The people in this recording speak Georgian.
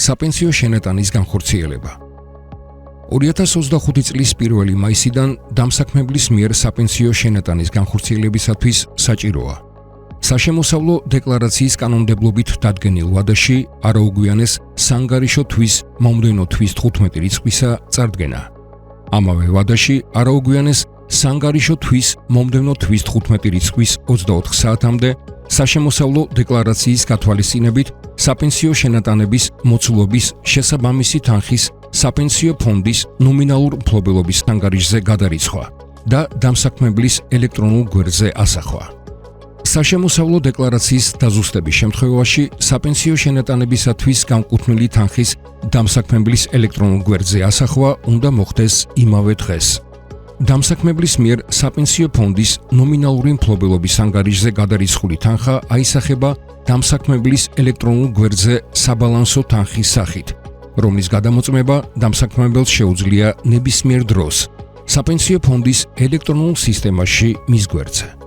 საპენსიო შენატანის განხორციელება. 2025 წლის 1 მაისიდან დამსაქმებლის მიერ საპენსიო შენატანის განხორციელებისათვის საჭიროა საშემოსავლო დეკლარაციის კანონმდებლობით დადგენილ ვადაში არაუგვიანეს სანგარიშო თვის მომდევნო თვის 15 რიცხვისა წარდგენა. ამავე ვადაში არაუგვიანეს სანგარიშო თვის მომდევნო თვის 15 რიცხვის 24 საათამდე საშემოსავლო დეკლარაციის გათვალისწინებით საპენსიო შენატანების მოცულობის შესაბამისი თანხის საპენსიო ფონდის ნომინალურ მფლობელობის სანგარიშზე გადარიცხვა და დამსაქმებლის ელექტრონულ გვერდზე ასახვა. საშემოსავლო დეკლარაციის დაზუსტების შემთხვევაში საპენსიო შენატანებისათვის განკუთვნილი თანხის დამსაქმებლის ელექტრონულ გვერდზე ასახვა უნდა მოხდეს იმავე დღეს. დამსაქმებლის მიერ საპენსიო ფონდის ნომინალური მფლობელობის ანგარიშზე გადარიცხული თანხა აისახება დამსაქმებლის ელექტრონულ გვერდზე საბალანსო თანხის სახით, რომლის გადამოწმება დამსაქმებელს შეუძლია ნებისმიერ დროს საპენსიო ფონდის ელექტრონულ სისტემაში მის გვერდზე.